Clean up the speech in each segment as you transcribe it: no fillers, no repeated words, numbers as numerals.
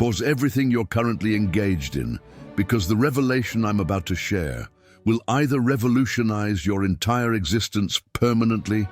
Pause everything you're currently engaged in, because the revelation I'm about to share will either revolutionize your entire existence permanently,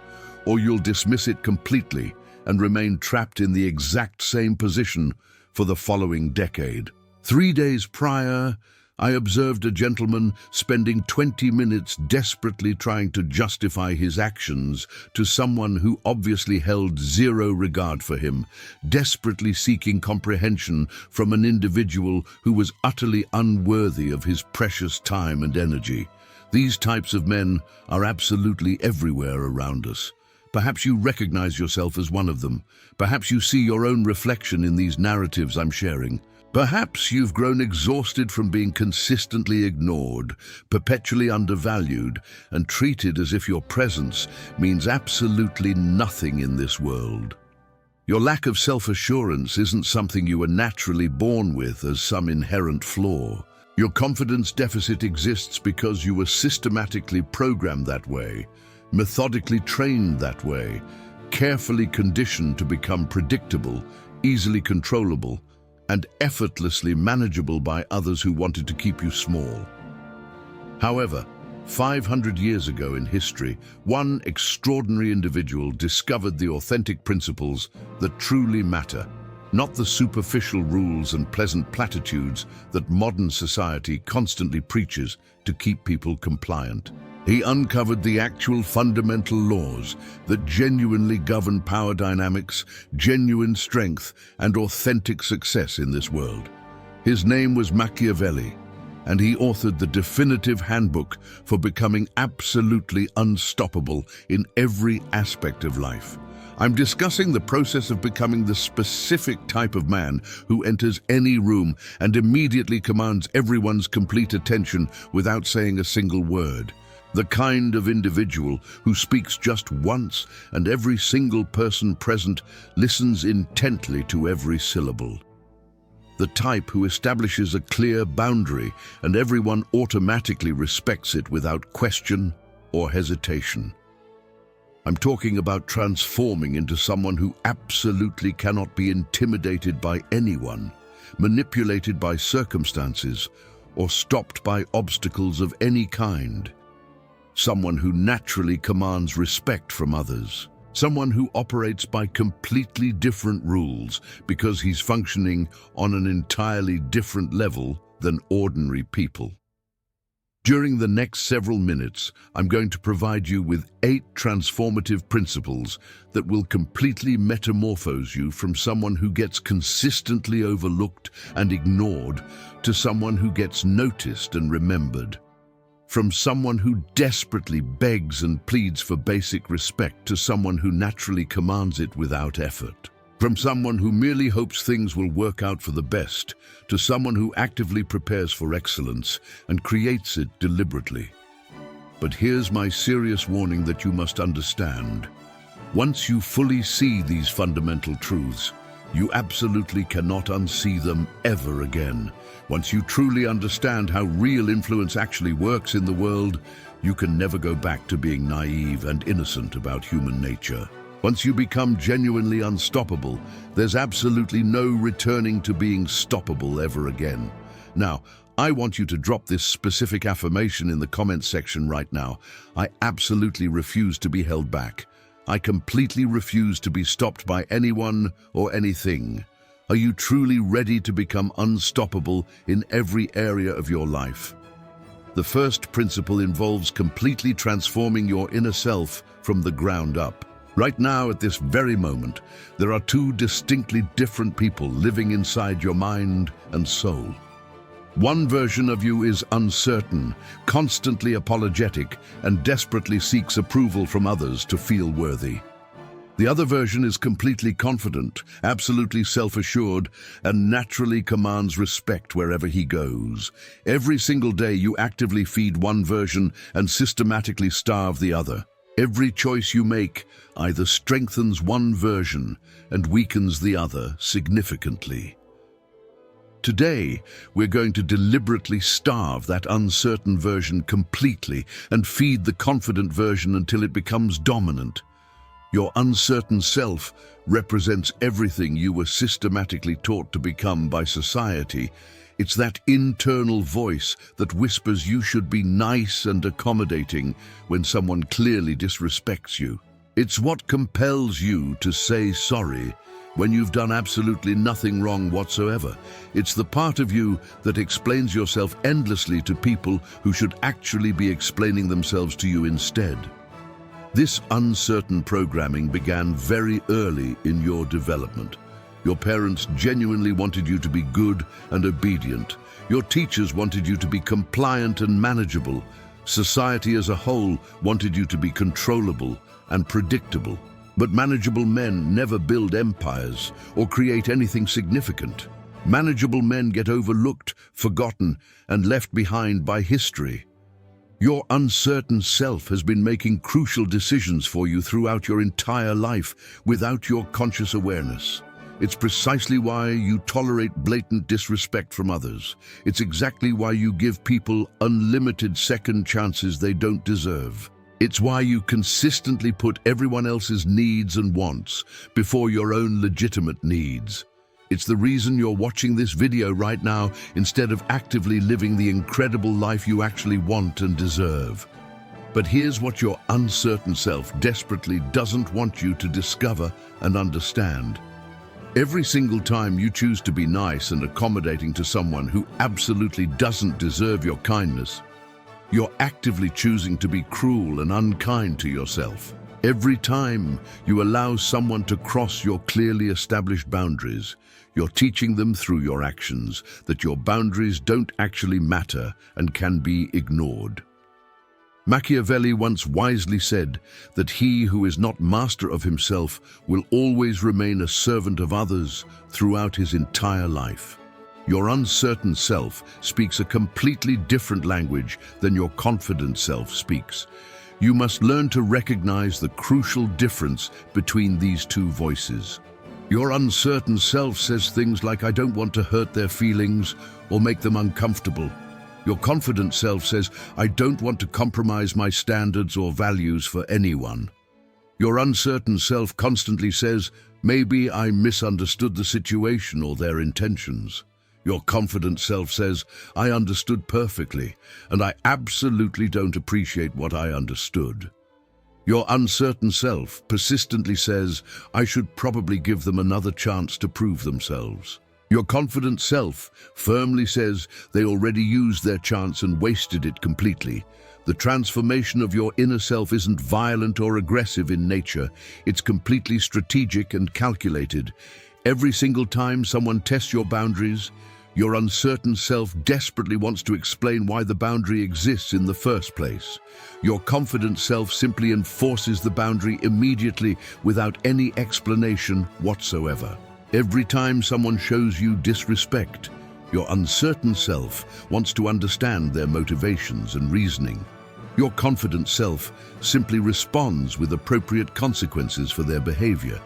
or you'll dismiss it completely and remain trapped in the exact same position for the following decade. 3 days prior, I observed a gentleman spending 20 minutes desperately trying to justify his actions to someone who obviously held zero regard for him, desperately seeking comprehension from an individual who was utterly unworthy of his precious time and energy. These types of men are absolutely everywhere around us. Perhaps you recognize yourself as one of them. Perhaps you see your own reflection in these narratives I'm sharing. Perhaps you've grown exhausted from being consistently ignored, perpetually undervalued, and treated as if your presence means absolutely nothing in this world. Your lack of self-assurance isn't something you were naturally born with as some inherent flaw. Your confidence deficit exists because you were systematically programmed that way, methodically trained that way, carefully conditioned to become predictable, easily controllable, and effortlessly manageable by others who wanted to keep you small. However, 500 years ago in history, one extraordinary individual discovered the authentic principles that truly matter, not the superficial rules and pleasant platitudes that modern society constantly preaches to keep people compliant. He uncovered the actual fundamental laws that genuinely govern power dynamics, genuine strength, and authentic success in this world. His name was Machiavelli, and he authored the definitive handbook for becoming absolutely unstoppable in every aspect of life. I'm discussing the process of becoming the specific type of man who enters any room and immediately commands everyone's complete attention without saying a single word. The kind of individual who speaks just once and every single person present listens intently to every syllable. The type who establishes a clear boundary and everyone automatically respects it without question or hesitation. I'm talking about transforming into someone who absolutely cannot be intimidated by anyone, manipulated by circumstances, or stopped by obstacles of any kind. Someone who naturally commands respect from others. Someone who operates by completely different rules because he's functioning on an entirely different level than ordinary people. During the next several minutes, I'm going to provide you with 8 transformative principles that will completely metamorphose you from someone who gets consistently overlooked and ignored to someone who gets noticed and remembered. From someone who desperately begs and pleads for basic respect to someone who naturally commands it without effort. From someone who merely hopes things will work out for the best to someone who actively prepares for excellence and creates it deliberately. But here's my serious warning that you must understand. Once you fully see these fundamental truths, you absolutely cannot unsee them ever again. Once you truly understand how real influence actually works in the world, you can never go back to being naive and innocent about human nature. Once you become genuinely unstoppable, there's absolutely no returning to being stoppable ever again. Now, I want you to drop this specific affirmation in the comments section right now. I absolutely refuse to be held back. I completely refuse to be stopped by anyone or anything. Are you truly ready to become unstoppable in every area of your life? The first principle involves completely transforming your inner self from the ground up. Right now, at this very moment, there are 2 distinctly different people living inside your mind and soul. One version of you is uncertain, constantly apologetic, and desperately seeks approval from others to feel worthy. The other version is completely confident, absolutely self-assured, and naturally commands respect wherever he goes. Every single day you actively feed one version and systematically starve the other. Every choice you make either strengthens one version and weakens the other significantly. Today, we're going to deliberately starve that uncertain version completely and feed the confident version until it becomes dominant. Your uncertain self represents everything you were systematically taught to become by society. It's that internal voice that whispers you should be nice and accommodating when someone clearly disrespects you. It's what compels you to say sorry when you've done absolutely nothing wrong whatsoever. It's the part of you that explains yourself endlessly to people who should actually be explaining themselves to you instead. This uncertain programming began very early in your development. Your parents genuinely wanted you to be good and obedient. Your teachers wanted you to be compliant and manageable. Society as a whole wanted you to be controllable and predictable. But manageable men never build empires or create anything significant. Manageable men get overlooked, forgotten, and left behind by history. Your uncertain self has been making crucial decisions for you throughout your entire life without your conscious awareness. It's precisely why you tolerate blatant disrespect from others. It's exactly why you give people unlimited second chances they don't deserve. It's why you consistently put everyone else's needs and wants before your own legitimate needs. It's the reason you're watching this video right now instead of actively living the incredible life you actually want and deserve. But here's what your uncertain self desperately doesn't want you to discover and understand. Every single time you choose to be nice and accommodating to someone who absolutely doesn't deserve your kindness, you're actively choosing to be cruel and unkind to yourself. Every time you allow someone to cross your clearly established boundaries, you're teaching them through your actions that your boundaries don't actually matter and can be ignored. Machiavelli once wisely said that he who is not master of himself will always remain a servant of others throughout his entire life. Your uncertain self speaks a completely different language than your confident self speaks. You must learn to recognize the crucial difference between these two voices. Your uncertain self says things like, "I don't want to hurt their feelings or make them uncomfortable." Your confident self says, "I don't want to compromise my standards or values for anyone." Your uncertain self constantly says, "Maybe I misunderstood the situation or their intentions." Your confident self says, "I understood perfectly, and I absolutely don't appreciate what I understood." Your uncertain self persistently says, "I should probably give them another chance to prove themselves." Your confident self firmly says they already used their chance and wasted it completely. The transformation of your inner self isn't violent or aggressive in nature. It's completely strategic and calculated. Every single time someone tests your boundaries, your uncertain self desperately wants to explain why the boundary exists in the first place. Your confident self simply enforces the boundary immediately without any explanation whatsoever. Every time someone shows you disrespect, your uncertain self wants to understand their motivations and reasoning. Your confident self simply responds with appropriate consequences for their behavior.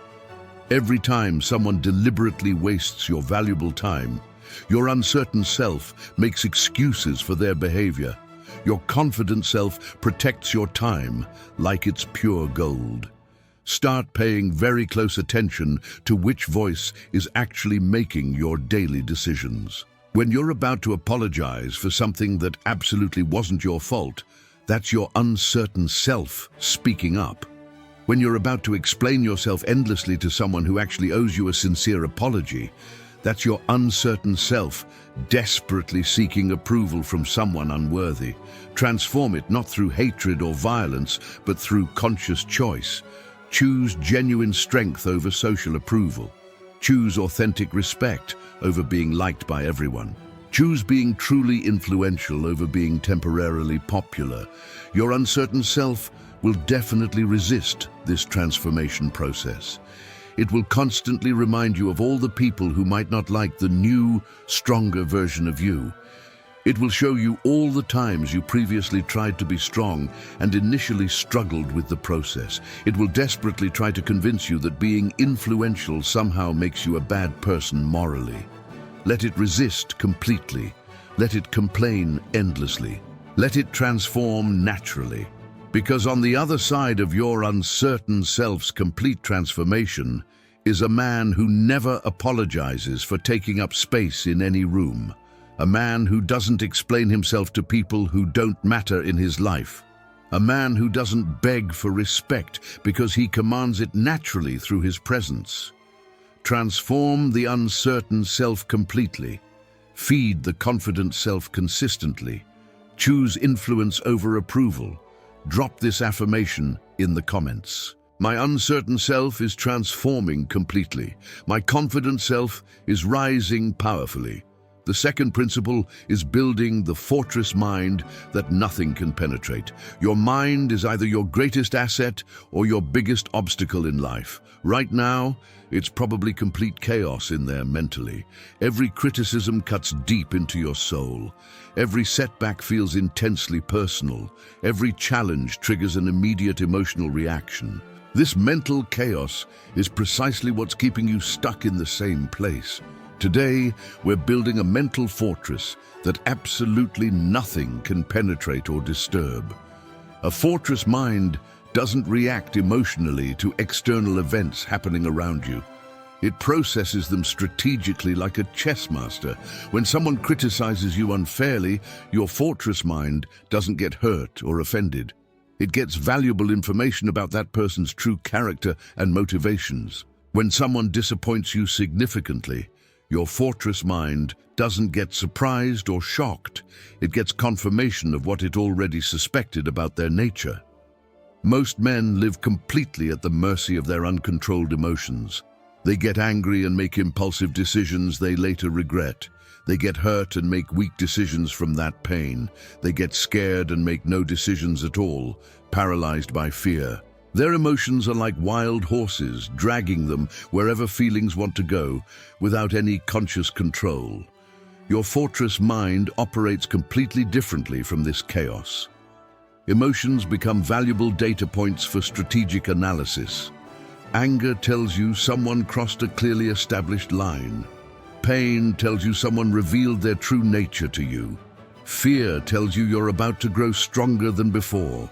Every time someone deliberately wastes your valuable time, your uncertain self makes excuses for their behavior. Your confident self protects your time like it's pure gold. Start paying very close attention to which voice is actually making your daily decisions. When you're about to apologize for something that absolutely wasn't your fault, that's your uncertain self speaking up. When you're about to explain yourself endlessly to someone who actually owes you a sincere apology, that's your uncertain self desperately seeking approval from someone unworthy. Transform it not through hatred or violence, but through conscious choice. Choose genuine strength over social approval. Choose authentic respect over being liked by everyone. Choose being truly influential over being temporarily popular. Your uncertain self will definitely resist this transformation process. It will constantly remind you of all the people who might not like the new, stronger version of you. It will show you all the times you previously tried to be strong and initially struggled with the process. It will desperately try to convince you that being influential somehow makes you a bad person morally. Let it resist completely. Let it complain endlessly. Let it transform naturally. Because on the other side of your uncertain self's complete transformation is a man who never apologizes for taking up space in any room. A man who doesn't explain himself to people who don't matter in his life. A man who doesn't beg for respect because he commands it naturally through his presence. Transform the uncertain self completely. Feed the confident self consistently. Choose influence over approval. Drop this affirmation in the comments. My uncertain self is transforming completely. My confident self is rising powerfully. The second principle is building the fortress mind that nothing can penetrate. Your mind is either your greatest asset or your biggest obstacle in life. Right now, it's probably complete chaos in there mentally. Every criticism cuts deep into your soul. Every setback feels intensely personal. Every challenge triggers an immediate emotional reaction. This mental chaos is precisely what's keeping you stuck in the same place. Today, we're building a mental fortress that absolutely nothing can penetrate or disturb. A fortress mind doesn't react emotionally to external events happening around you. It processes them strategically like a chess master. When someone criticizes you unfairly, your fortress mind doesn't get hurt or offended. It gets valuable information about that person's true character and motivations. When someone disappoints you significantly, your fortress mind doesn't get surprised or shocked. It gets confirmation of what it already suspected about their nature. Most men live completely at the mercy of their uncontrolled emotions. They get angry and make impulsive decisions they later regret. They get hurt and make weak decisions from that pain. They get scared and make no decisions at all, paralyzed by fear. Their emotions are like wild horses, dragging them wherever feelings want to go, without any conscious control. Your fortress mind operates completely differently from this chaos. Emotions become valuable data points for strategic analysis. Anger tells you someone crossed a clearly established line. Pain tells you someone revealed their true nature to you. Fear tells you you're about to grow stronger than before.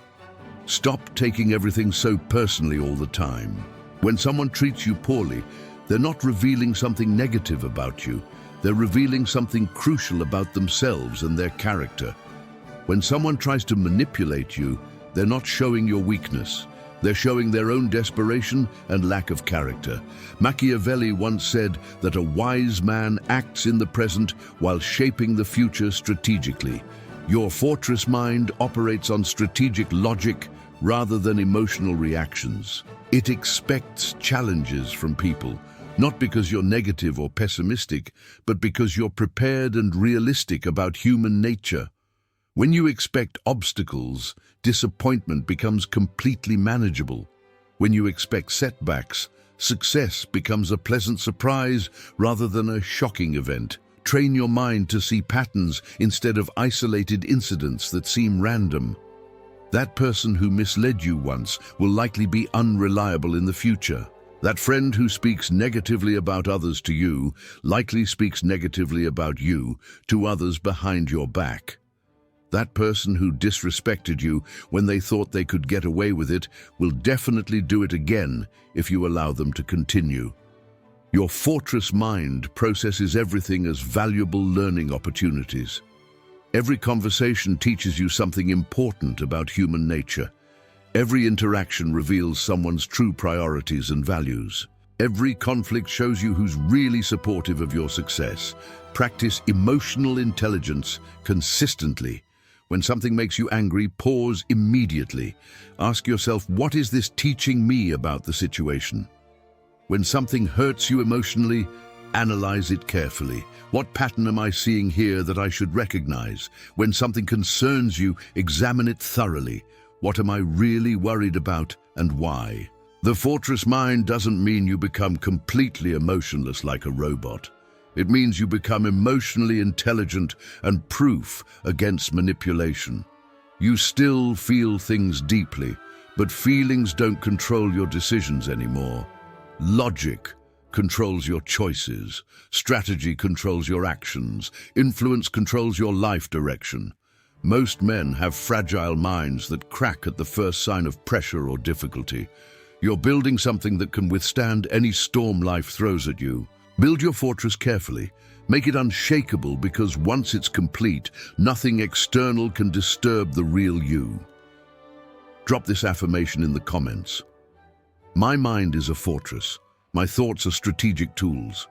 Stop taking everything so personally all the time. When someone treats you poorly, they're not revealing something negative about you. They're revealing something crucial about themselves and their character. When someone tries to manipulate you, they're not showing your weakness. They're showing their own desperation and lack of character. Machiavelli once said that a wise man acts in the present while shaping the future strategically. Your fortress mind operates on strategic logic rather than emotional reactions. It expects challenges from people, not because you're negative or pessimistic, but because you're prepared and realistic about human nature. When you expect obstacles, disappointment becomes completely manageable. When you expect setbacks, success becomes a pleasant surprise rather than a shocking event. Train your mind to see patterns instead of isolated incidents that seem random. That person who misled you once will likely be unreliable in the future. That friend who speaks negatively about others to you likely speaks negatively about you to others behind your back. That person who disrespected you when they thought they could get away with it will definitely do it again if you allow them to continue. Your fortress mind processes everything as valuable learning opportunities. Every conversation teaches you something important about human nature. Every interaction reveals someone's true priorities and values. Every conflict shows you who's really supportive of your success. Practice emotional intelligence consistently. When something makes you angry, pause immediately. Ask yourself, what is this teaching me about the situation? When something hurts you emotionally, analyze it carefully. What pattern am I seeing here that I should recognize? When something concerns you, examine it thoroughly. What am I really worried about and why? The fortress mind doesn't mean you become completely emotionless like a robot. It means you become emotionally intelligent and proof against manipulation. You still feel things deeply, but feelings don't control your decisions anymore. Logic controls your choices. Strategy controls your actions. Influence controls your life direction. Most men have fragile minds that crack at the first sign of pressure or difficulty. You're building something that can withstand any storm life throws at you. Build your fortress carefully. Make it unshakable, because once it's complete, nothing external can disturb the real you. Drop this affirmation in the comments. My mind is a fortress. My thoughts are strategic tools.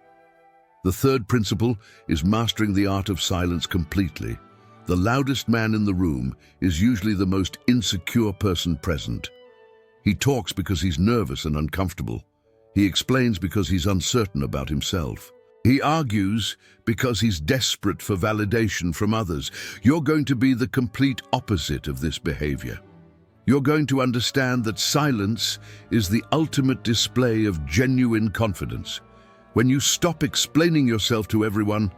The third principle is mastering the art of silence completely. The loudest man in the room is usually the most insecure person present. He talks because he's nervous and uncomfortable. He explains because he's uncertain about himself. He argues because he's desperate for validation from others. You're going to be the complete opposite of this behavior. You're going to understand that silence is the ultimate display of genuine confidence. When you stop explaining yourself to everyone,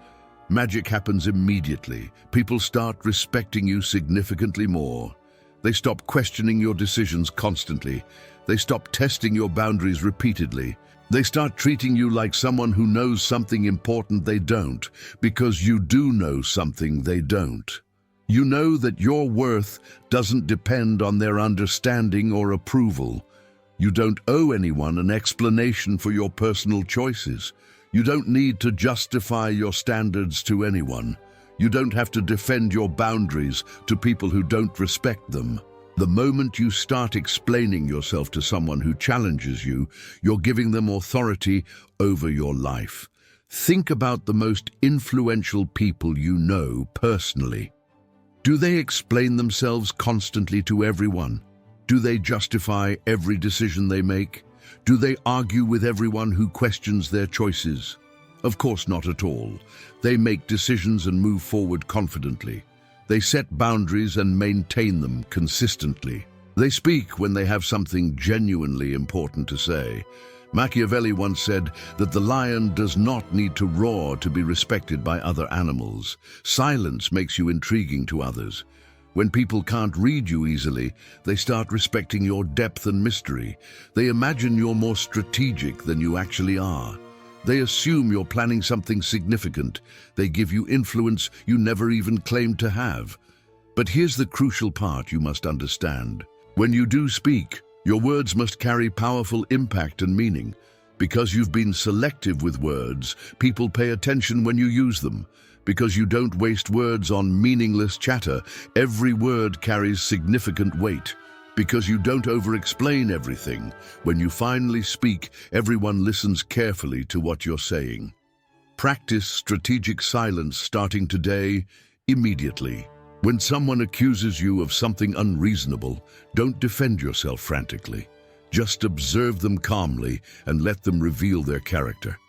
magic happens immediately. People start respecting you significantly more. They stop questioning your decisions constantly. They stop testing your boundaries repeatedly. They start treating you like someone who knows something important they don't, because you do know something they don't. You know that your worth doesn't depend on their understanding or approval. You don't owe anyone an explanation for your personal choices. You don't need to justify your standards to anyone. You don't have to defend your boundaries to people who don't respect them. The moment you start explaining yourself to someone who challenges you, you're giving them authority over your life. Think about the most influential people you know personally. Do they explain themselves constantly to everyone? Do they justify every decision they make? Do they argue with everyone who questions their choices? Of course not at all. They make decisions and move forward confidently. They set boundaries and maintain them consistently. They speak when they have something genuinely important to say. Machiavelli once said that the lion does not need to roar to be respected by other animals. Silence makes you intriguing to others. When people can't read you easily, they start respecting your depth and mystery. They imagine you're more strategic than you actually are. They assume you're planning something significant. They give you influence you never even claimed to have. But here's the crucial part you must understand. When you do speak, your words must carry powerful impact and meaning. Because you've been selective with words, people pay attention when you use them. Because you don't waste words on meaningless chatter, every word carries significant weight. Because you don't over-explain everything, when you finally speak, everyone listens carefully to what you're saying. Practice strategic silence starting today, immediately. When someone accuses you of something unreasonable, don't defend yourself frantically. Just observe them calmly and let them reveal their character.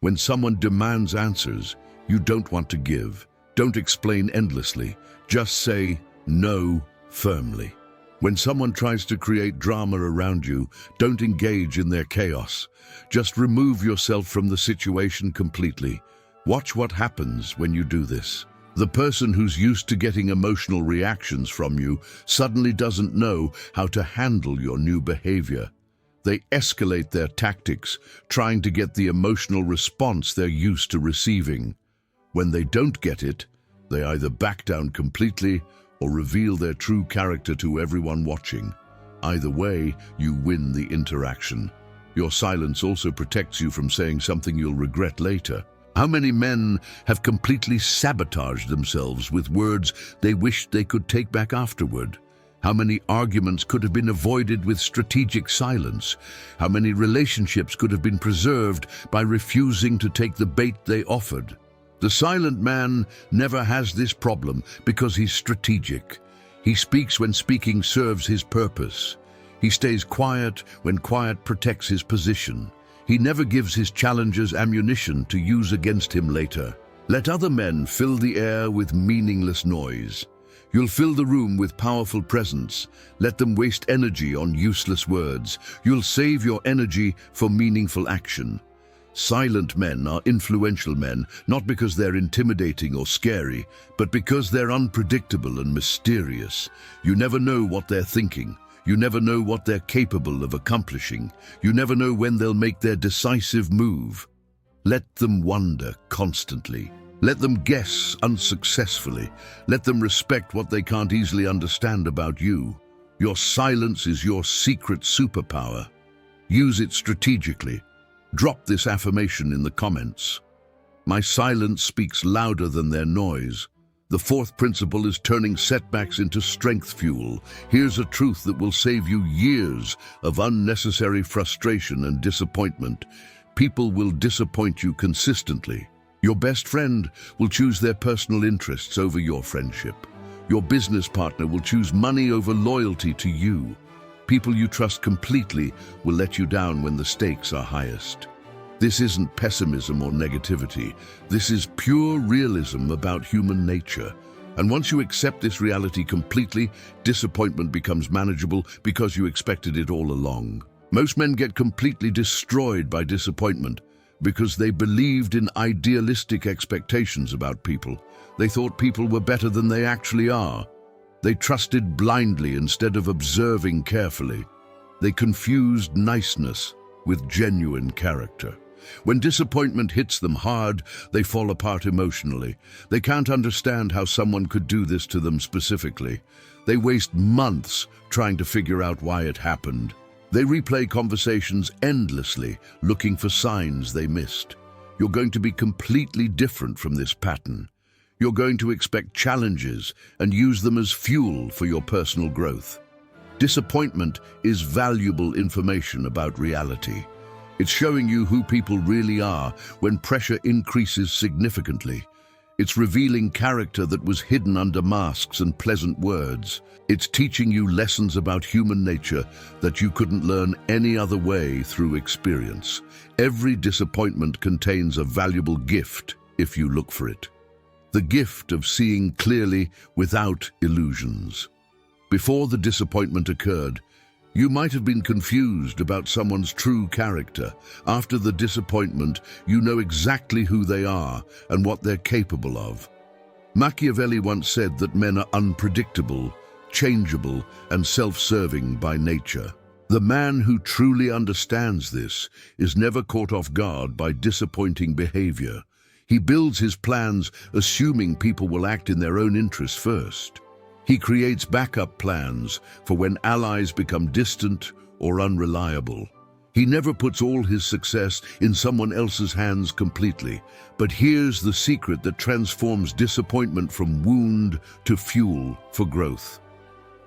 When someone demands answers, you don't want to give. Don't explain endlessly. Just say no firmly. When someone tries to create drama around you, don't engage in their chaos. Just remove yourself from the situation completely. Watch what happens when you do this. The person who's used to getting emotional reactions from you suddenly doesn't know how to handle your new behavior. They escalate their tactics, trying to get the emotional response they're used to receiving. When they don't get it, they either back down completely or reveal their true character to everyone watching. Either way, you win the interaction. Your silence also protects you from saying something you'll regret later. How many men have completely sabotaged themselves with words they wished they could take back afterward? How many arguments could have been avoided with strategic silence? How many relationships could have been preserved by refusing to take the bait they offered? The silent man never has this problem because he's strategic. He speaks when speaking serves his purpose. He stays quiet when quiet protects his position. He never gives his challengers ammunition to use against him later. Let other men fill the air with meaningless noise. You'll fill the room with powerful presence. Let them waste energy on useless words. You'll save your energy for meaningful action. Silent men are influential men, not because they're intimidating or scary, but because they're unpredictable and mysterious. You never know what they're thinking. You never know what they're capable of accomplishing. You never know when they'll make their decisive move. Let them wonder constantly. Let them guess unsuccessfully. Let them respect what they can't easily understand about you. Your silence is your secret superpower. Use it strategically. Drop this affirmation in the comments. My silence speaks louder than their noise. The fourth principle is turning setbacks into strength fuel. Here's a truth that will save you years of unnecessary frustration and disappointment. People will disappoint you consistently. Your best friend will choose their personal interests over your friendship. Your business partner will choose money over loyalty to you. People you trust completely will let you down when the stakes are highest. This isn't pessimism or negativity. This is pure realism about human nature. And once you accept this reality completely, disappointment becomes manageable because you expected it all along. Most men get completely destroyed by disappointment because they believed in idealistic expectations about people. They thought people were better than they actually are. They trusted blindly instead of observing carefully. They confused niceness with genuine character. When disappointment hits them hard, they fall apart emotionally. They can't understand how someone could do this to them specifically. They waste months trying to figure out why it happened. They replay conversations endlessly, looking for signs they missed. You're going to be completely different from this pattern. You're going to expect challenges and use them as fuel for your personal growth. Disappointment is valuable information about reality. It's showing you who people really are when pressure increases significantly. It's revealing character that was hidden under masks and pleasant words. It's teaching you lessons about human nature that you couldn't learn any other way through experience. Every disappointment contains a valuable gift if you look for it. The gift of seeing clearly without illusions. Before the disappointment occurred, you might have been confused about someone's true character. After the disappointment, you know exactly who they are and what they're capable of. Machiavelli once said that men are unpredictable, changeable, and self-serving by nature. The man who truly understands this is never caught off guard by disappointing behavior. He builds his plans assuming people will act in their own interests first. He creates backup plans for when allies become distant or unreliable. He never puts all his success in someone else's hands completely. But here's the secret that transforms disappointment from wound to fuel for growth.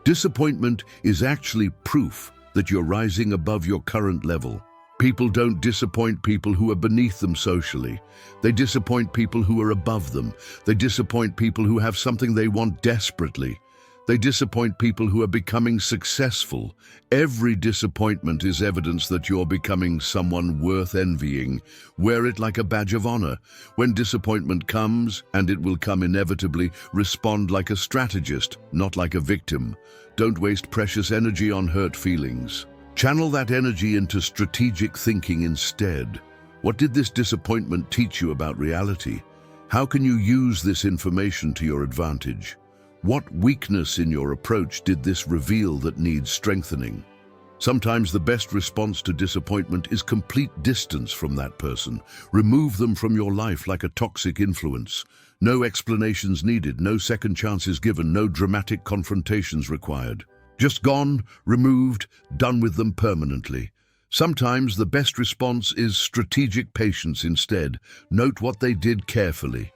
Disappointment is actually proof that you're rising above your current level. People don't disappoint people who are beneath them socially. They disappoint people who are above them. They disappoint people who have something they want desperately. They disappoint people who are becoming successful. Every disappointment is evidence that you're becoming someone worth envying. Wear it like a badge of honor. When disappointment comes, and it will come inevitably, respond like a strategist, not like a victim. Don't waste precious energy on hurt feelings. Channel that energy into strategic thinking instead. What did this disappointment teach you about reality? How can you use this information to your advantage? What weakness in your approach did this reveal that needs strengthening? Sometimes the best response to disappointment is complete distance from that person. Remove them from your life like a toxic influence. No explanations needed, no second chances given, no dramatic confrontations required. Just gone, removed, done with them permanently. Sometimes the best response is strategic patience instead. Note what they did carefully.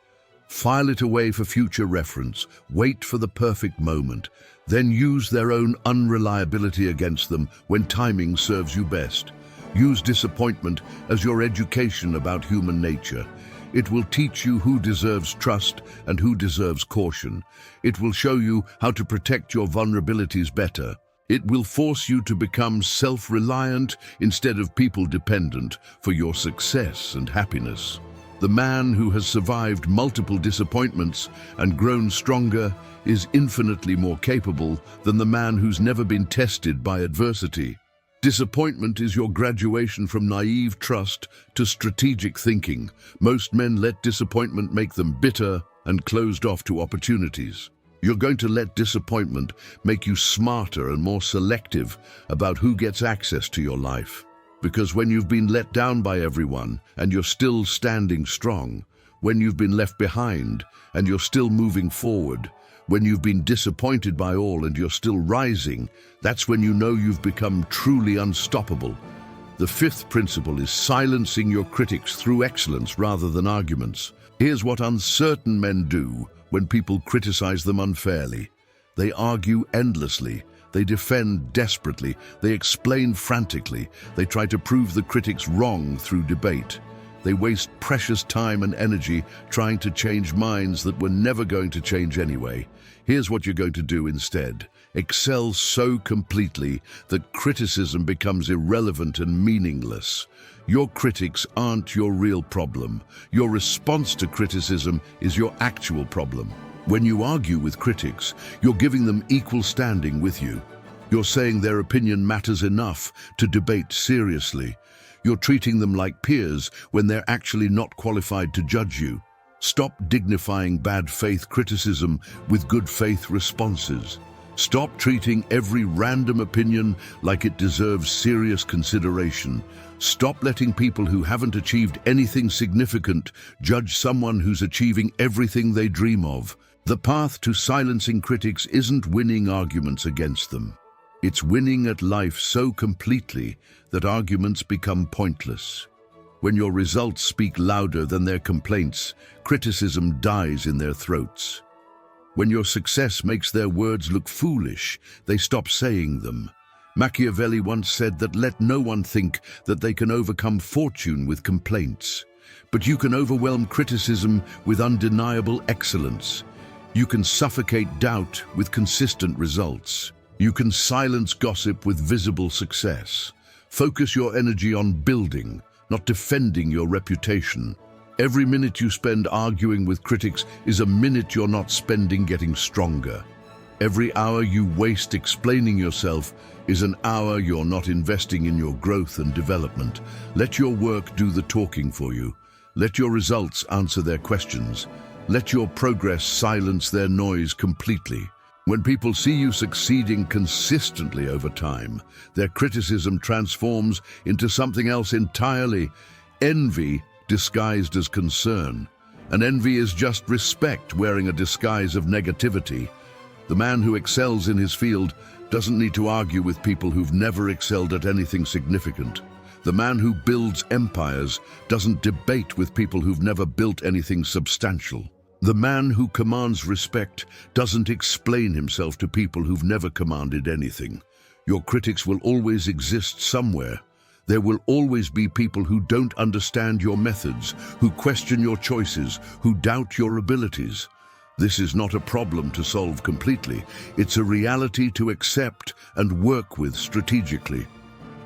File it away for future reference. Wait for the perfect moment. Then use their own unreliability against them when timing serves you best. Use disappointment as your education about human nature. It will teach you who deserves trust and who deserves caution. It will show you how to protect your vulnerabilities better. It will force you to become self-reliant instead of people-dependent for your success and happiness. The man who has survived multiple disappointments and grown stronger is infinitely more capable than the man who's never been tested by adversity. Disappointment is your graduation from naive trust to strategic thinking. Most men let disappointment make them bitter and closed off to opportunities. You're going to let disappointment make you smarter and more selective about who gets access to your life. Because when you've been let down by everyone and you're still standing strong, when you've been left behind and you're still moving forward, when you've been disappointed by all and you're still rising, that's when you know you've become truly unstoppable. The fifth principle is silencing your critics through excellence rather than arguments. Here's what uncertain men do when people criticize them unfairly. They argue endlessly. They defend desperately. They explain frantically. They try to prove the critics wrong through debate. They waste precious time and energy trying to change minds that were never going to change anyway. Here's what you're going to do instead. Excel so completely that criticism becomes irrelevant and meaningless. Your critics aren't your real problem. Your response to criticism is your actual problem. When you argue with critics, you're giving them equal standing with you. You're saying their opinion matters enough to debate seriously. You're treating them like peers when they're actually not qualified to judge you. Stop dignifying bad faith criticism with good faith responses. Stop treating every random opinion like it deserves serious consideration. Stop letting people who haven't achieved anything significant judge someone who's achieving everything they dream of. The path to silencing critics isn't winning arguments against them. It's winning at life so completely that arguments become pointless. When your results speak louder than their complaints, criticism dies in their throats. When your success makes their words look foolish, they stop saying them. Machiavelli once said that let no one think that they can overcome fortune with complaints, but you can overwhelm criticism with undeniable excellence. You can suffocate doubt with consistent results. You can silence gossip with visible success. Focus your energy on building, not defending your reputation. Every minute you spend arguing with critics is a minute you're not spending getting stronger. Every hour you waste explaining yourself is an hour you're not investing in your growth and development. Let your work do the talking for you. Let your results answer their questions. Let your progress silence their noise completely. When people see you succeeding consistently over time, their criticism transforms into something else entirely. Envy disguised as concern. And envy is just respect wearing a disguise of negativity. The man who excels in his field doesn't need to argue with people who've never excelled at anything significant. The man who builds empires doesn't debate with people who've never built anything substantial. The man who commands respect doesn't explain himself to people who've never commanded anything. Your critics will always exist somewhere. There will always be people who don't understand your methods, who question your choices, who doubt your abilities. This is not a problem to solve completely. It's a reality to accept and work with strategically.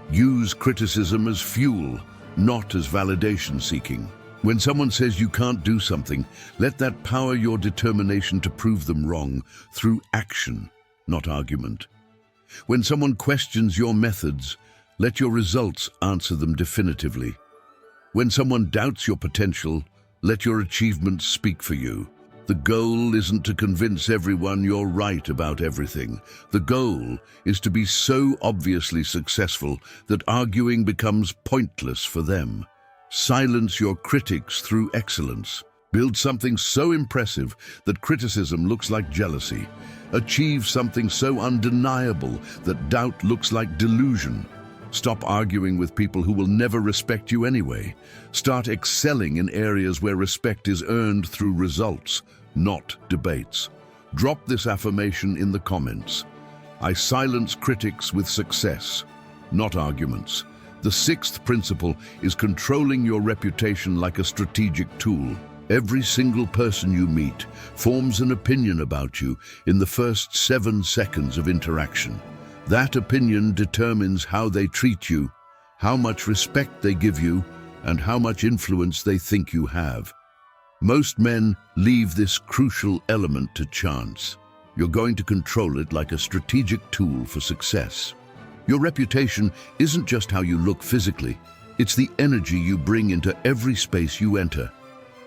Use criticism as fuel, not as validation seeking. When someone says you can't do something, let that power your determination to prove them wrong through action, not argument. When someone questions your methods, let your results answer them definitively. When someone doubts your potential, let your achievements speak for you. The goal isn't to convince everyone you're right about everything. The goal is to be so obviously successful that arguing becomes pointless for them. Silence your critics through excellence. Build something so impressive that criticism looks like jealousy. Achieve something so undeniable that doubt looks like delusion. Stop arguing with people who will never respect you anyway. Start excelling in areas where respect is earned through results, not debates. Drop this affirmation in the comments. I silence critics with success, not arguments. The sixth principle is controlling your reputation like a strategic tool. Every single person you meet forms an opinion about you in the first 7 seconds of interaction. That opinion determines how they treat you, how much respect they give you, and how much influence they think you have. Most men leave this crucial element to chance. You're going to control it like a strategic tool for success. Your reputation isn't just how you look physically. It's the energy you bring into every space you enter.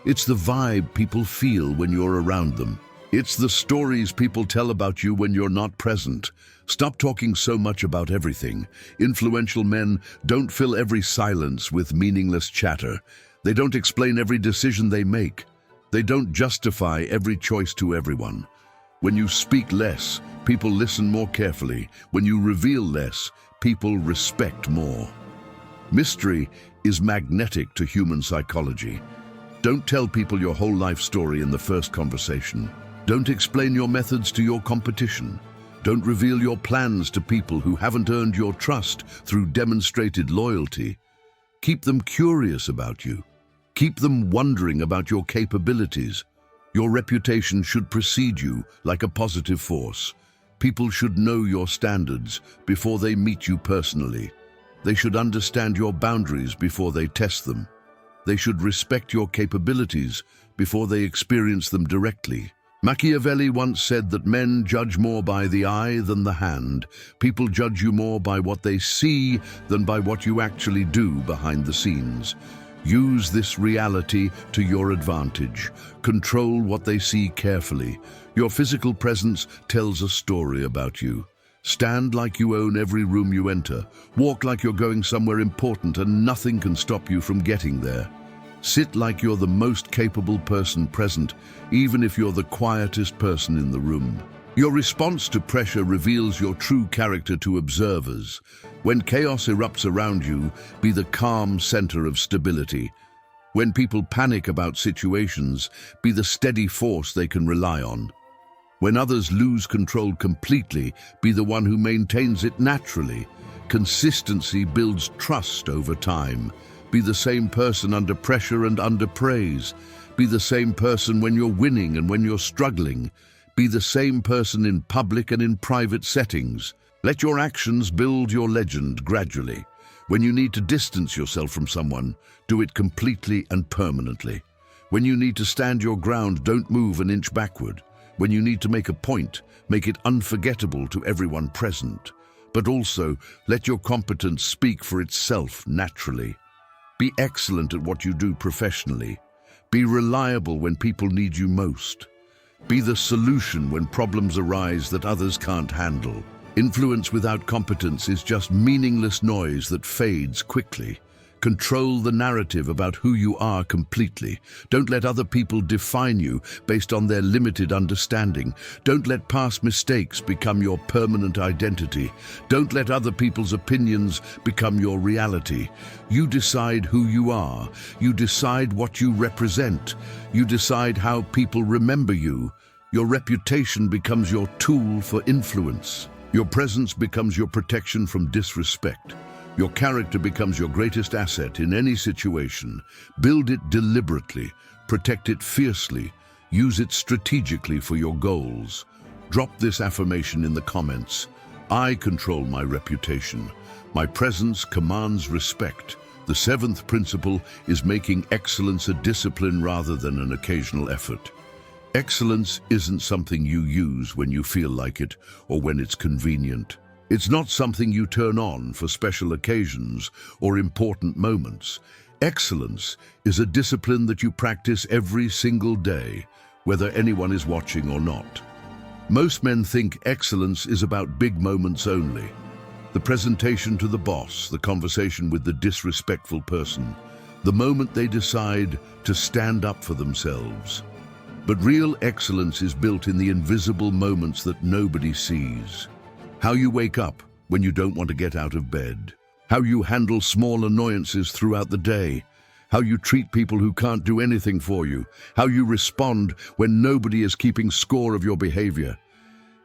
It's the vibe people feel when you're around them. It's the stories people tell about you when you're not present. Stop talking so much about everything. Influential men don't fill every silence with meaningless chatter. They don't explain every decision they make. They don't justify every choice to everyone. When you speak less, people listen more carefully. When you reveal less, people respect more. Mystery is magnetic to human psychology. Don't tell people your whole life story in the first conversation. Don't explain your methods to your competition. Don't reveal your plans to people who haven't earned your trust through demonstrated loyalty. Keep them curious about you. Keep them wondering about your capabilities. Your reputation should precede you like a positive force. People should know your standards before they meet you personally. They should understand your boundaries before they test them. They should respect your capabilities before they experience them directly. Machiavelli once said that men judge more by the eye than the hand. People judge you more by what they see than by what you actually do behind the scenes. Use this reality to your advantage. Control what they see carefully. Your physical presence tells a story about you. Stand like you own every room you enter. Walk like you're going somewhere important and nothing can stop you from getting there. Sit like you're the most capable person present, even if you're the quietest person in the room. Your response to pressure reveals your true character to observers. When chaos erupts around you, be the calm center of stability. When people panic about situations, be the steady force they can rely on. When others lose control completely, be the one who maintains it naturally. Consistency builds trust over time. Be the same person under pressure and under praise. Be the same person when you're winning and when you're struggling. Be the same person in public and in private settings. Let your actions build your legend gradually. When you need to distance yourself from someone, do it completely and permanently. When you need to stand your ground, don't move an inch backward. When you need to make a point, make it unforgettable to everyone present. But also, let your competence speak for itself naturally. Be excellent at what you do professionally. Be reliable when people need you most. Be the solution when problems arise that others can't handle. Influence without competence is just meaningless noise that fades quickly. Control the narrative about who you are completely. Don't let other people define you based on their limited understanding. Don't let past mistakes become your permanent identity. Don't let other people's opinions become your reality. You decide who you are. You decide what you represent. You decide how people remember you. Your reputation becomes your tool for influence. Your presence becomes your protection from disrespect. Your character becomes your greatest asset in any situation. Build it deliberately, protect it fiercely, use it strategically for your goals. Drop this affirmation in the comments. I control my reputation. My presence commands respect. The seventh principle is making excellence a discipline rather than an occasional effort. Excellence isn't something you use when you feel like it or when it's convenient. It's not something you turn on for special occasions or important moments. Excellence is a discipline that you practice every single day, whether anyone is watching or not. Most men think excellence is about big moments only. The presentation to the boss, the conversation with the disrespectful person, the moment they decide to stand up for themselves. But real excellence is built in the invisible moments that nobody sees. How you wake up when you don't want to get out of bed. How you handle small annoyances throughout the day. How you treat people who can't do anything for you. How you respond when nobody is keeping score of your behavior.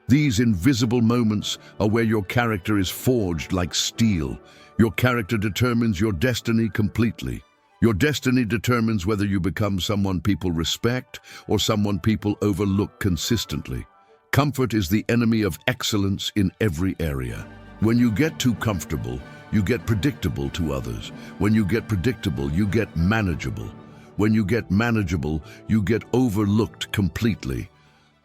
These invisible moments are where your character is forged like steel. Your character determines your destiny completely. Your destiny determines whether you become someone people respect or someone people overlook consistently. Comfort is the enemy of excellence in every area. When you get too comfortable, you get predictable to others. When you get predictable, you get manageable. When you get manageable, you get overlooked completely.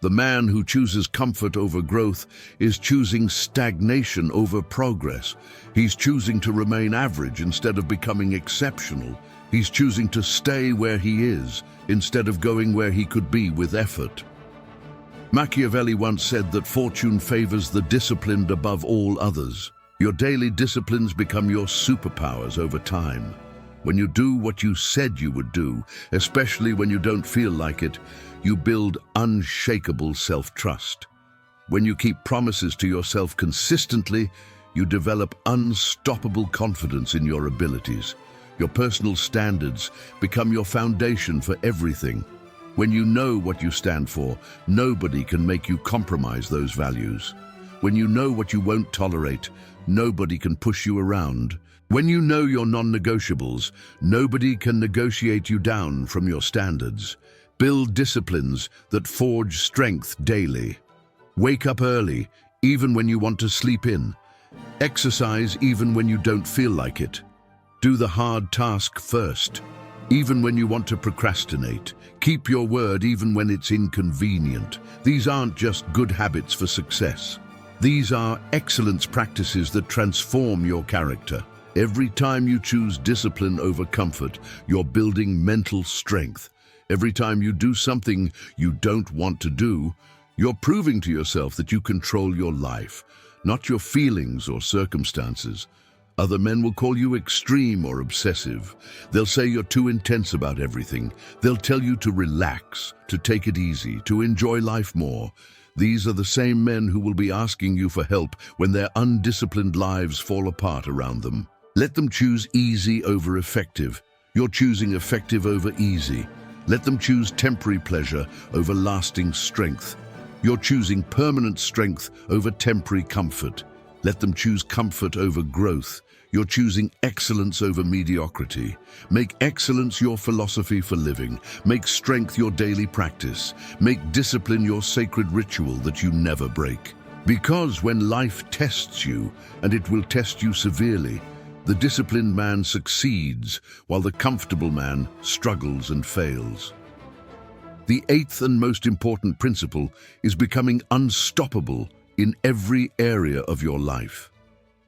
The man who chooses comfort over growth is choosing stagnation over progress. He's choosing to remain average instead of becoming exceptional. He's choosing to stay where he is instead of going where he could be with effort. Machiavelli once said that fortune favors the disciplined above all others. Your daily disciplines become your superpowers over time. When you do what you said you would do, especially when you don't feel like it, you build unshakable self-trust. When you keep promises to yourself consistently, you develop unstoppable confidence in your abilities. Your personal standards become your foundation for everything. When you know what you stand for, nobody can make you compromise those values. When you know what you won't tolerate, nobody can push you around. When you know your non-negotiables, nobody can negotiate you down from your standards. Build disciplines that forge strength daily. Wake up early, even when you want to sleep in. Exercise even when you don't feel like it. Do the hard task first, even when you want to procrastinate. Keep your word even when it's inconvenient. These aren't just good habits for success. These are excellence practices that transform your character. Every time you choose discipline over comfort, you're building mental strength. Every time you do something you don't want to do, you're proving to yourself that you control your life, not your feelings or circumstances. Other men will call you extreme or obsessive. They'll say you're too intense about everything. They'll tell you to relax, to take it easy, to enjoy life more. These are the same men who will be asking you for help when their undisciplined lives fall apart around them. Let them choose easy over effective. You're choosing effective over easy. Let them choose temporary pleasure over lasting strength. You're choosing permanent strength over temporary comfort. Let them choose comfort over growth. You're choosing excellence over mediocrity. Make excellence your philosophy for living. Make strength your daily practice. Make discipline your sacred ritual that you never break. Because when life tests you, and it will test you severely, the disciplined man succeeds, while the comfortable man struggles and fails. The eighth and most important principle is becoming unstoppable in every area of your life.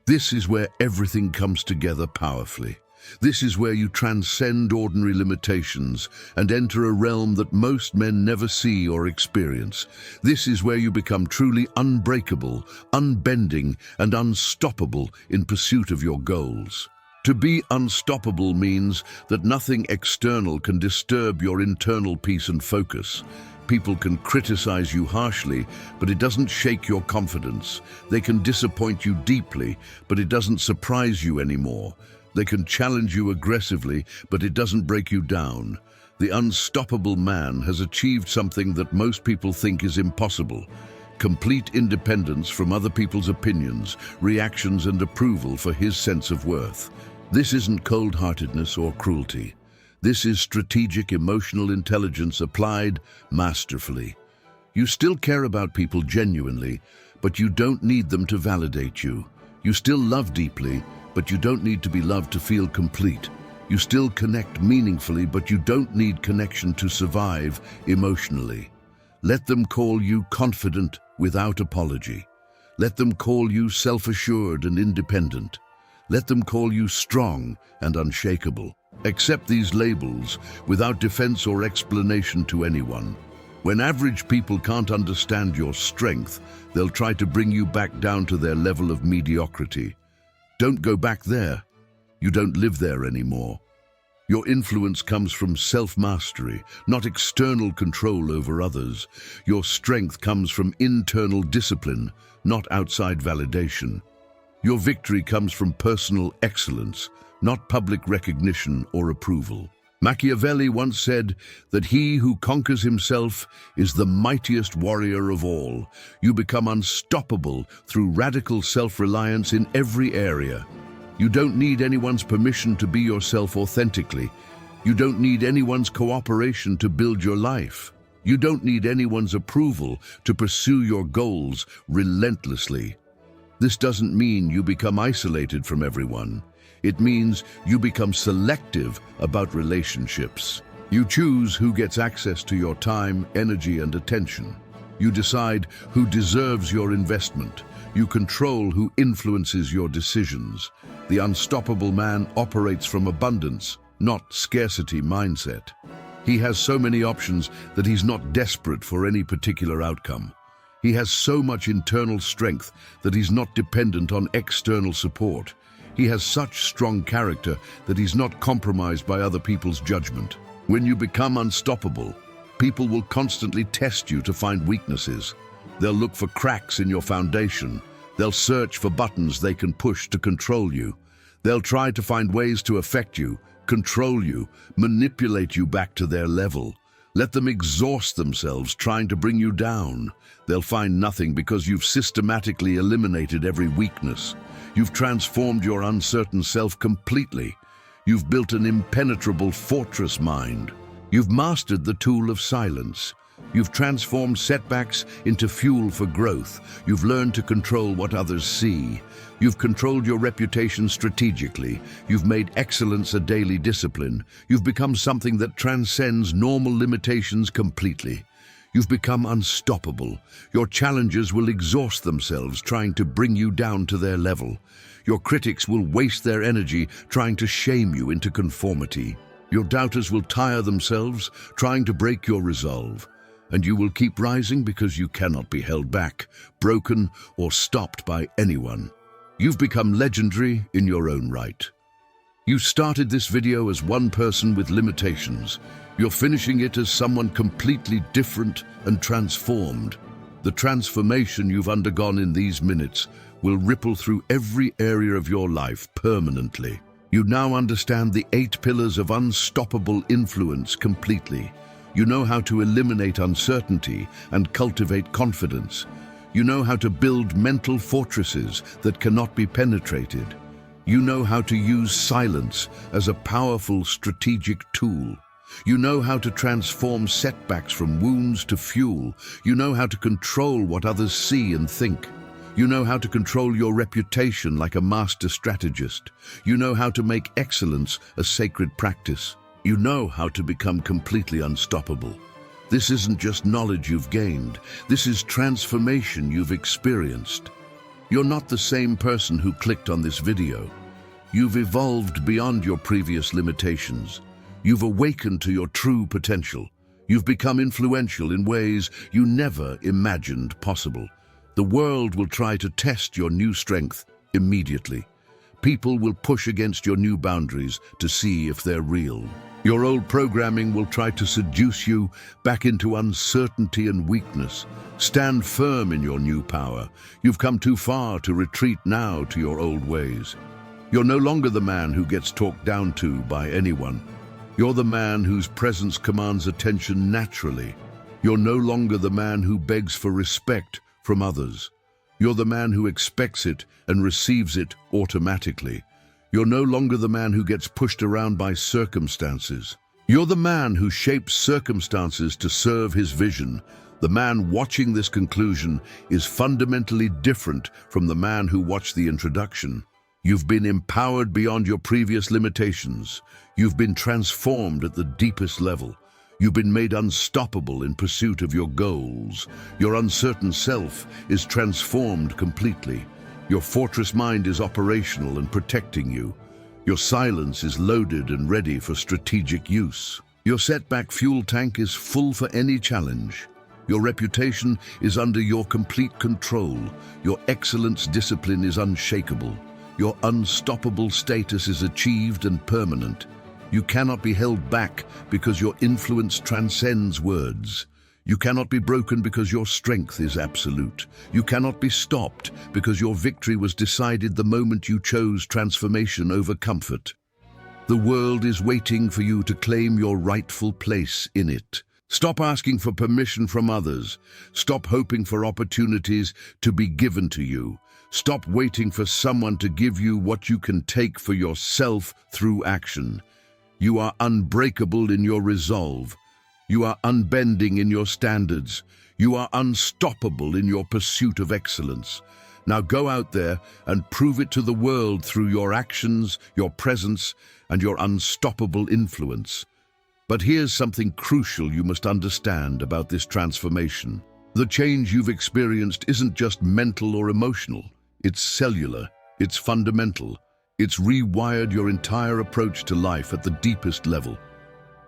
This is where everything comes together powerfully. This is where you transcend ordinary limitations and enter a realm that most men never see or experience. This is where you become truly unbreakable, unbending, and unstoppable in pursuit of your goals. To be unstoppable means that nothing external can disturb your internal peace and focus. People can criticize you harshly, but it doesn't shake your confidence. They can disappoint you deeply, but it doesn't surprise you anymore. They can challenge you aggressively, but it doesn't break you down. The unstoppable man has achieved something that most people think is impossible: complete independence from other people's opinions, reactions, and approval for his sense of worth. This isn't cold-heartedness or cruelty. This is strategic emotional intelligence applied masterfully. You still care about people genuinely, but you don't need them to validate you. You still love deeply, but you don't need to be loved to feel complete. You still connect meaningfully, but you don't need connection to survive emotionally. Let them call you confident without apology. Let them call you self-assured and independent. Let them call you strong and unshakable. Accept these labels without defense or explanation to anyone. When average people can't understand your strength, they'll try to bring you back down to their level of mediocrity. Don't go back there. You don't live there anymore. Your influence comes from self-mastery, not external control over others. Your strength comes from internal discipline, not outside validation. Your victory comes from personal excellence, not public recognition or approval. Machiavelli once said that he who conquers himself is the mightiest warrior of all. You become unstoppable through radical self-reliance in every area. You don't need anyone's permission to be yourself authentically. You don't need anyone's cooperation to build your life. You don't need anyone's approval to pursue your goals relentlessly. This doesn't mean you become isolated from everyone. It means you become selective about relationships. You choose who gets access to your time, energy, and attention. You decide who deserves your investment. You control who influences your decisions. The unstoppable man operates from abundance, not scarcity mindset. He has so many options that he's not desperate for any particular outcome. He has so much internal strength that he's not dependent on external support. He has such strong character that he's not compromised by other people's judgment. When you become unstoppable, people will constantly test you to find weaknesses. They'll look for cracks in your foundation. They'll search for buttons they can push to control you. They'll try to find ways to affect you, control you, manipulate you back to their level. Let them exhaust themselves trying to bring you down. They'll find nothing because you've systematically eliminated every weakness. You've transformed your uncertain self completely. You've built an impenetrable fortress mind. You've mastered the tool of silence. You've transformed setbacks into fuel for growth. You've learned to control what others see. You've controlled your reputation strategically. You've made excellence a daily discipline. You've become something that transcends normal limitations completely. You've become unstoppable. Your challenges will exhaust themselves trying to bring you down to their level. Your critics will waste their energy trying to shame you into conformity. Your doubters will tire themselves trying to break your resolve. And you will keep rising because you cannot be held back, broken, or stopped by anyone. You've become legendary in your own right. You started this video as one person with limitations. You're finishing it as someone completely different and transformed. The transformation you've undergone in these minutes will ripple through every area of your life permanently. You now understand the 8 pillars of unstoppable influence completely. You know how to eliminate uncertainty and cultivate confidence. You know how to build mental fortresses that cannot be penetrated. You know how to use silence as a powerful strategic tool. You know how to transform setbacks from wounds to fuel. You know how to control what others see and think. You know how to control your reputation like a master strategist. You know how to make excellence a sacred practice. You know how to become completely unstoppable. This isn't just knowledge you've gained. This is transformation you've experienced. You're not the same person who clicked on this video. You've evolved beyond your previous limitations. You've awakened to your true potential. You've become influential in ways you never imagined possible. The world will try to test your new strength immediately. People will push against your new boundaries to see if they're real. Your old programming will try to seduce you back into uncertainty and weakness. Stand firm in your new power. You've come too far to retreat now to your old ways. You're no longer the man who gets talked down to by anyone. You're the man whose presence commands attention naturally. You're no longer the man who begs for respect from others. You're the man who expects it and receives it automatically. You're no longer the man who gets pushed around by circumstances. You're the man who shapes circumstances to serve his vision. The man watching this conclusion is fundamentally different from the man who watched the introduction. You've been empowered beyond your previous limitations. You've been transformed at the deepest level. You've been made unstoppable in pursuit of your goals. Your uncertain self is transformed completely. Your fortress mind is operational and protecting you. Your silence is loaded and ready for strategic use. Your setback fuel tank is full for any challenge. Your reputation is under your complete control. Your excellence discipline is unshakable. Your unstoppable status is achieved and permanent. You cannot be held back because your influence transcends words. You cannot be broken because your strength is absolute. You cannot be stopped because your victory was decided the moment you chose transformation over comfort. The world is waiting for you to claim your rightful place in it. Stop asking for permission from others. Stop hoping for opportunities to be given to you. Stop waiting for someone to give you what you can take for yourself through action. You are unbreakable in your resolve. You are unbending in your standards. You are unstoppable in your pursuit of excellence. Now go out there and prove it to the world through your actions, your presence, and your unstoppable influence. But here's something crucial you must understand about this transformation. The change you've experienced isn't just mental or emotional. It's cellular. It's fundamental. It's rewired your entire approach to life at the deepest level.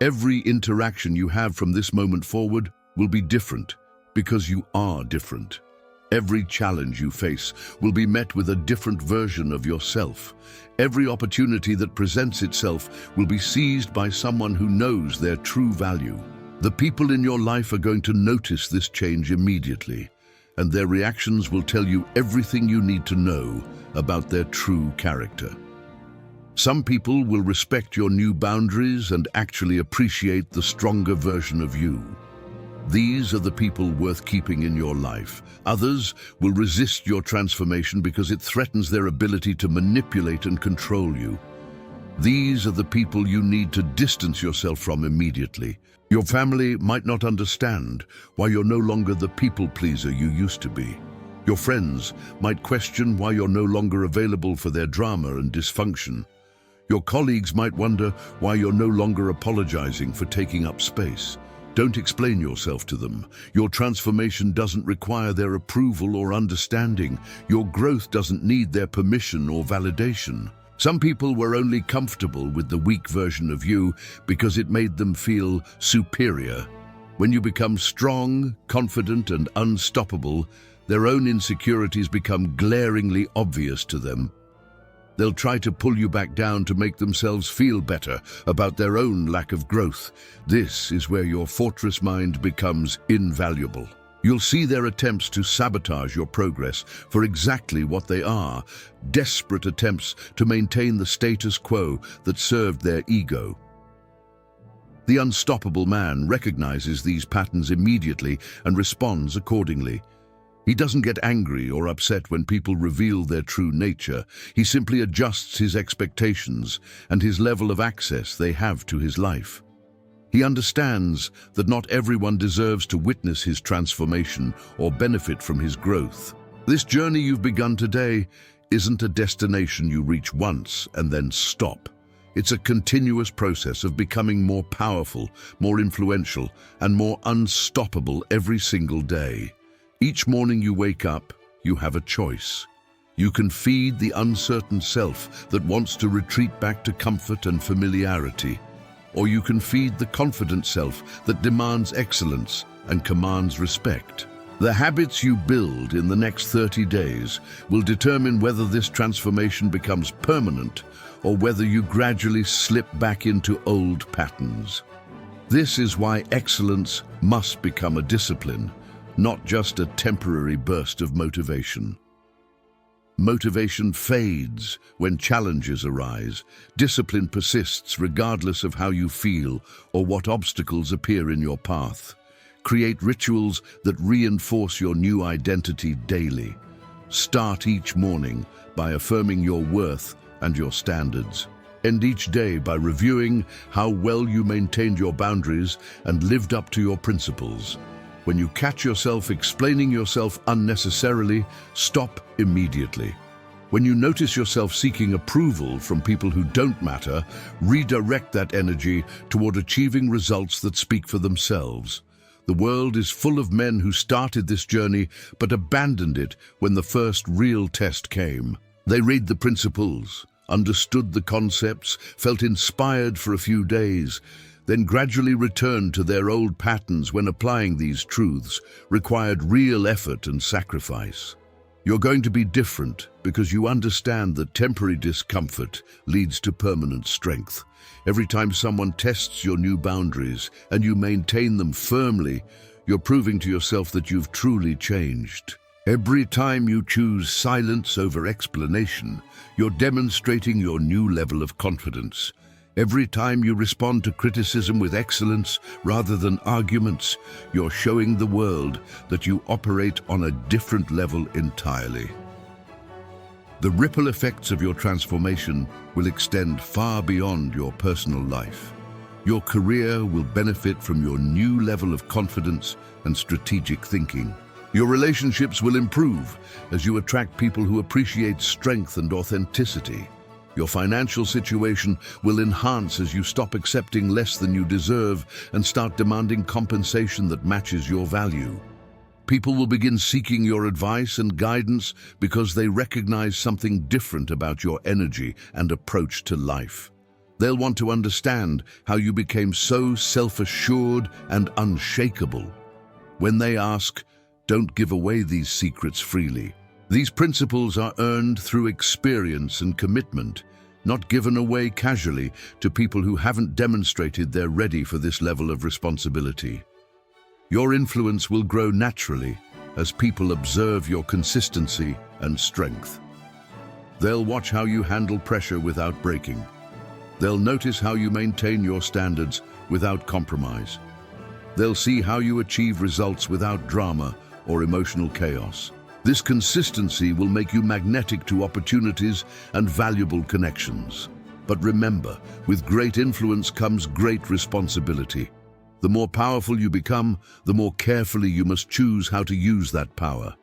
Every interaction you have from this moment forward will be different because you are different. Every challenge you face will be met with a different version of yourself. Every opportunity that presents itself will be seized by someone who knows their true value. The people in your life are going to notice this change immediately, and their reactions will tell you everything you need to know about their true character. Some people will respect your new boundaries and actually appreciate the stronger version of you. These are the people worth keeping in your life. Others will resist your transformation because it threatens their ability to manipulate and control you. These are the people you need to distance yourself from immediately. Your family might not understand why you're no longer the people pleaser you used to be. Your friends might question why you're no longer available for their drama and dysfunction. Your colleagues might wonder why you're no longer apologizing for taking up space. Don't explain yourself to them. Your transformation doesn't require their approval or understanding. Your growth doesn't need their permission or validation. Some people were only comfortable with the weak version of you because it made them feel superior. When you become strong, confident, and unstoppable, their own insecurities become glaringly obvious to them. They'll try to pull you back down to make themselves feel better about their own lack of growth. This is where your fortress mind becomes invaluable. You'll see their attempts to sabotage your progress for exactly what they are: desperate attempts to maintain the status quo that served their ego. The unstoppable man recognizes these patterns immediately and responds accordingly. He doesn't get angry or upset when people reveal their true nature. He simply adjusts his expectations and his level of access they have to his life. He understands that not everyone deserves to witness his transformation or benefit from his growth. This journey you've begun today isn't a destination you reach once and then stop. It's a continuous process of becoming more powerful, more influential, and more unstoppable every single day. Each morning you wake up, you have a choice. You can feed the uncertain self that wants to retreat back to comfort and familiarity, or you can feed the confident self that demands excellence and commands respect. The habits you build in the next 30 days will determine whether this transformation becomes permanent or whether you gradually slip back into old patterns. This is why excellence must become a discipline, not just a temporary burst of motivation. Motivation fades when challenges arise. Discipline persists regardless of how you feel or what obstacles appear in your path. Create rituals that reinforce your new identity daily. Start each morning by affirming your worth and your standards. End each day by reviewing how well you maintained your boundaries and lived up to your principles. When you catch yourself explaining yourself unnecessarily, stop immediately. When you notice yourself seeking approval from people who don't matter, redirect that energy toward achieving results that speak for themselves. The world is full of men who started this journey but abandoned it when the first real test came. They read the principles, understood the concepts, felt inspired for a few days, then gradually returned to their old patterns when applying these truths required real effort and sacrifice. You're going to be different because you understand that temporary discomfort leads to permanent strength. Every time someone tests your new boundaries and you maintain them firmly, you're proving to yourself that you've truly changed. Every time you choose silence over explanation, you're demonstrating your new level of confidence. Every time you respond to criticism with excellence rather than arguments, you're showing the world that you operate on a different level entirely. The ripple effects of your transformation will extend far beyond your personal life. Your career will benefit from your new level of confidence and strategic thinking. Your relationships will improve as you attract people who appreciate strength and authenticity. Your financial situation will enhance as you stop accepting less than you deserve and start demanding compensation that matches your value. People will begin seeking your advice and guidance because they recognize something different about your energy and approach to life. They'll want to understand how you became so self-assured and unshakable. When they ask, Don't give away these secrets freely. These principles are earned through experience and commitment, not given away casually to people who haven't demonstrated they're ready for this level of responsibility. Your influence will grow naturally as people observe your consistency and strength. They'll watch how you handle pressure without breaking. They'll notice how you maintain your standards without compromise. They'll see how you achieve results without drama or emotional chaos. This consistency will make you magnetic to opportunities and valuable connections. But remember, with great influence comes great responsibility. The more powerful you become, the more carefully you must choose how to use that power.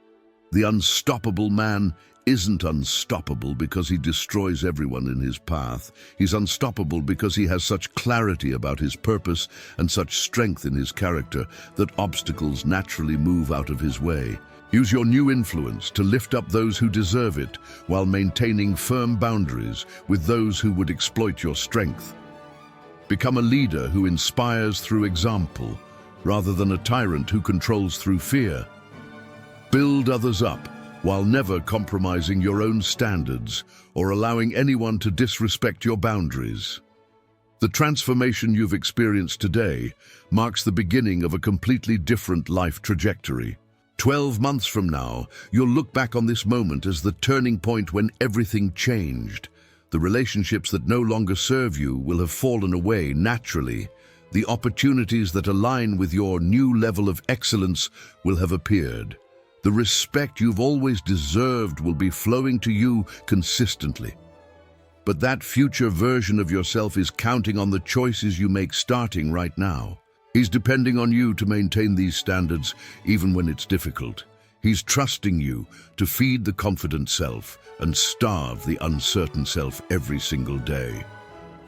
The unstoppable man isn't unstoppable because he destroys everyone in his path. He's unstoppable because he has such clarity about his purpose and such strength in his character that obstacles naturally move out of his way. Use your new influence to lift up those who deserve it while maintaining firm boundaries with those who would exploit your strength. Become a leader who inspires through example, rather than a tyrant who controls through fear. Build others up while never compromising your own standards or allowing anyone to disrespect your boundaries. The transformation you've experienced today marks the beginning of a completely different life trajectory. 12 months from now, you'll look back on this moment as the turning point when everything changed. The relationships that no longer serve you will have fallen away naturally. The opportunities that align with your new level of excellence will have appeared. The respect you've always deserved will be flowing to you consistently. But that future version of yourself is counting on the choices you make starting right now. He's depending on you to maintain these standards even when it's difficult. He's trusting you to feed the confident self and starve the uncertain self every single day.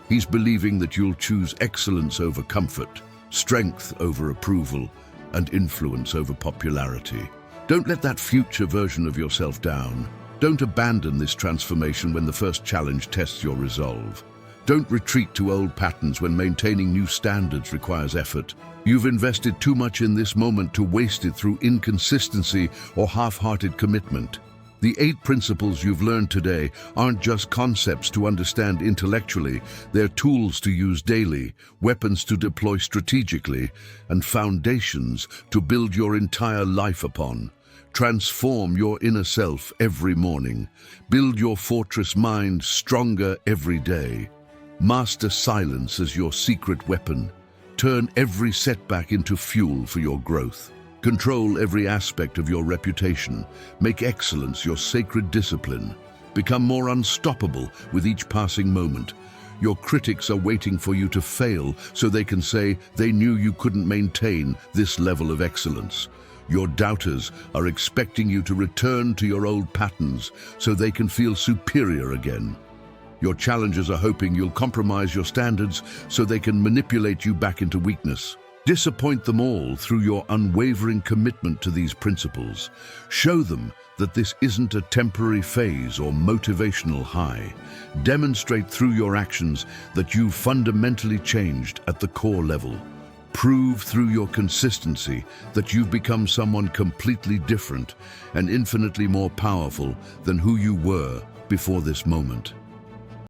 He's believing that you'll choose excellence over comfort, strength over approval, and influence over popularity. Don't let that future version of yourself down. Don't abandon this transformation when the first challenge tests your resolve. Don't retreat to old patterns when maintaining new standards requires effort. You've invested too much in this moment to waste it through inconsistency or half-hearted commitment. The 8 principles you've learned today aren't just concepts to understand intellectually. They're tools to use daily, weapons to deploy strategically, and foundations to build your entire life upon. Transform your inner self every morning. Build your fortress mind stronger every day. Master silence as your secret weapon. Turn every setback into fuel for your growth. Control every aspect of your reputation. Make excellence your sacred discipline. Become more unstoppable with each passing moment. Your critics are waiting for you to fail so they can say they knew you couldn't maintain this level of excellence. Your doubters are expecting you to return to your old patterns so they can feel superior again. Your challengers are hoping you'll compromise your standards so they can manipulate you back into weakness. Disappoint them all through your unwavering commitment to these principles. Show them that this isn't a temporary phase or motivational high. Demonstrate through your actions that you've fundamentally changed at the core level. Prove through your consistency that you've become someone completely different and infinitely more powerful than who you were before this moment.